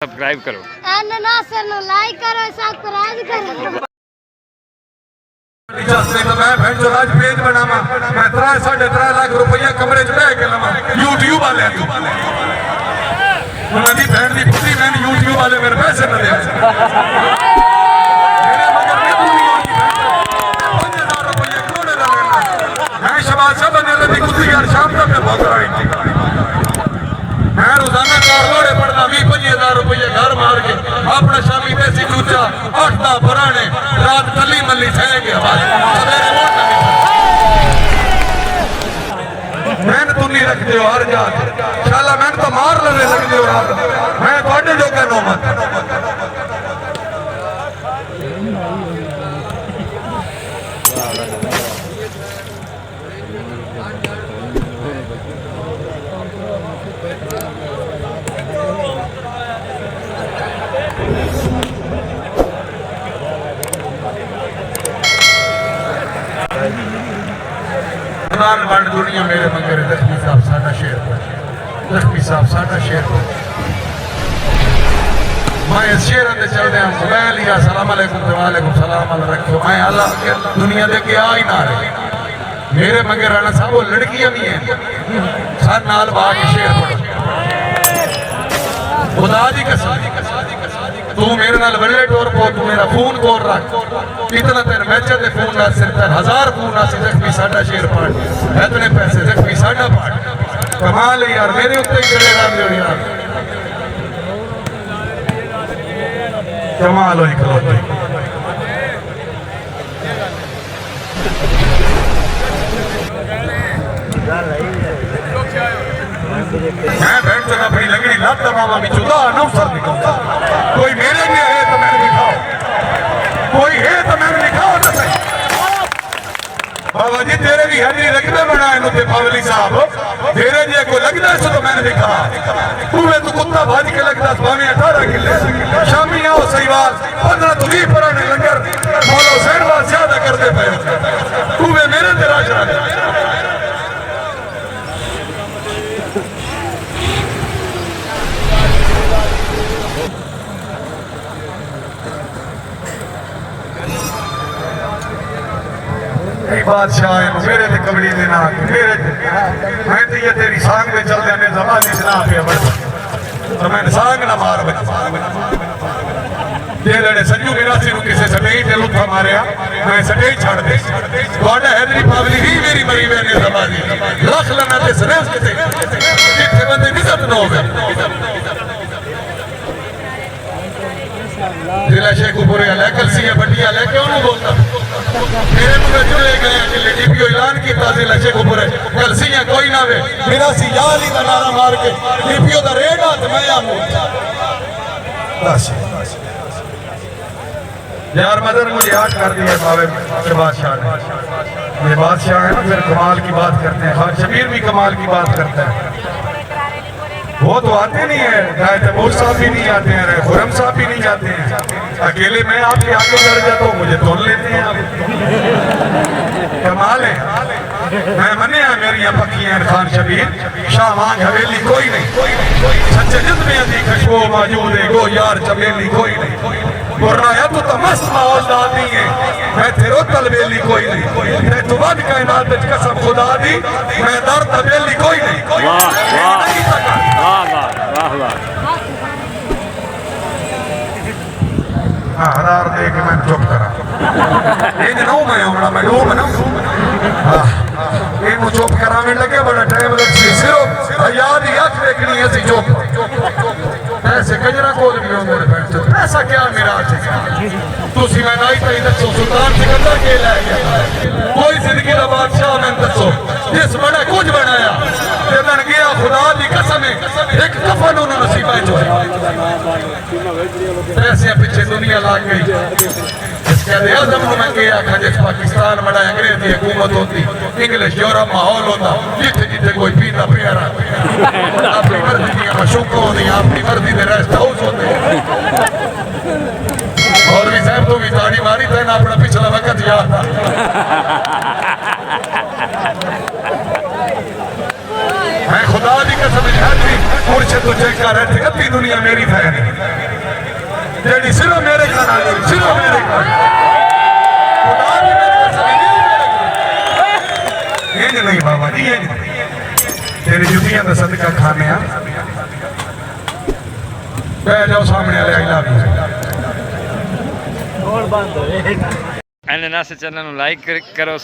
Subscribe करो like करो subscribe करो। मैं भेजो आज पेज बनावा मैं 3.5 लाख रुपया कमरे च बह के लवा यूट्यूब वाले उन्होंने बहन की पुत्री मैंने यूट्यूब वाले मेरे पैसे न दे मैं शबाज साहब ने कुत्ती यार शाम तक मैं बहुत रही मैं रोजाना 4 लोड़े पढ़ना 20-25 रुपये घर मार के अपना शामी देसी चूचा 8 पुराने रात कली मल्ली सह गया मैंने तू नहीं रखते हो हर जात शाला मैंने तो मार लगे लगते हो रात मैं थोड़े जो कहना मत दुनिया मेरे मंगेरे लक्ष्मी साहब साडा शेर लक्ष्मी साहब साडा शेर मैं इस शेर अंदर चल रहा मोबाइल लिया सलाम अलैकुम वालेकुम सलाम रखो मैं अल्लाह के दुनिया दे के आ ही ना रहे मेरे मंगे राणा साहब वो लड़कियां भी हैं सर नाल बाग शेर पढ़ो खुदा दी कसम तू मेरे नाल बल्ले टोर पो तू मेरा फोन कोर रख कितना तेरे मैच दे फोन ना सिर 1000 फोन ना से जख्मी साडा शेर पाड़ इतने पैसे जख्मी साडा पाड़ कमाल है यार मेरे उत्ते ही गले राम दे यार कमाल होई खलोते मैं बैठ कर अपनी लंगड़ी लात मामा में चुदा अनौसर निकलता कोई मेरे लिए है तो मैंने दिखाओ कोई है तो मैंने दिखाओ ना सही बाबा जी तेरे भी हरी रखने बनाए नुते पावली साहब तेरे लिए कोई लगता है तो मैंने दिखा तुम्हें तो कुत्ता भाजी के लगता स्वामी 18 किले शामी आओ सही बात 15 तो 20 पुराने लंगर मौला हुसैन बात ज्यादा करते पे तुम्हें मेरे तेरा चला बादशाह मेरे ते कबड़ी देना मेरे मैं तो ये तेरी सांग में चल देने जमानी से ना पे तो मैंने सांग ना मार जेड़े संजू मिरासी नु किसे सटेई ते लुत्था मारिया मैं सटेई छड़ दे ਤੁਹਾਡਾ हैदरी पावली ही मेरी मरी मैंने जमानी लख लना ते सरेस किते जिथे बंदे इज्जत न होवे जिला शेखपुरे लेकर सी बटिया लेके उन्होंने बोलता मेरे मुझे जुड़े गए जिले डीपीओ ऐलान किया जिला शेखपुरे कल सी कोई ना वे मेरा सी यार ही नारा मार के डीपीओ का रेट हाथ मैं बस यार मदर मुझे याद कर दिया बाबे के बादशाह ने ये बादशाह है ना फिर कमाल की बात करते हैं खान शबीर भी कमाल की बात करता है वो तो आते नहीं है तैमूर साहब भी नहीं आते हैं खुरम साहब भी नहीं जाते हैं अकेले मैं आपके आगे लड़ जाता हूँ मुझे तोड़ लेते हैं कमाल है मैं मने मेरी पक्की खान शबीर शाहवान हवेली कोई नहीं सच्चे जिद में अधिक खुशबू मौजूद है गो यार चमेली कोई नहीं बुराया तो मस्त माहौल दादी है मैं तेरो तलबेली कोई नहीं मैं तू बाद कायनात में कसम खुदा दी मैं दर तबेली कोई नहीं हरार दे के मैं चुप करा मैं डूब ना इनको चुप कराने लगे बड़ा टाइम लग सिर्फ याद ही अख देखनी है सी चुप ऐसे कजरा कोल भी होंगे बैठ ऐसा क्या मेरा तुसी मैं नहीं तई दसो सुल्तान सिकंदर के ले गया कोई जिंदगी का बादशाह मैं दसो जिस बड़ा कुछ बनाया ते बन गया खुदा दी कसम है एक कफन उन्होंने नसीब है जो पैसे पीछे दुनिया लाग गई इसके आजम को मैं गया था जिस पाकिस्तान बड़ा अंग्रेज की हुकूमत होती इंग्लिश यूरोप माहौल होता जिथे जिथे कोई पीता प्यारा अपनी मर्जी की मशूक होती अपनी मर्जी के रेस्ट हाउस होते और भी साहब तो भी ताड़ी मारी था ना अपना पिछला वक्त याद मैं खुदा दी कसम मुर्शिद तू चेक कर रहे थे दुनिया मेरी फैन है जेडी सिर्फ मेरे घर आई सिर्फ मेरे घर खुदा भी मेरे सभी ये नहीं बाबा जी ये तेरी जुतियां का सदका खाने बैठ जाओ सामने वाले आई लव यू एन नास चैनल लाइक करो।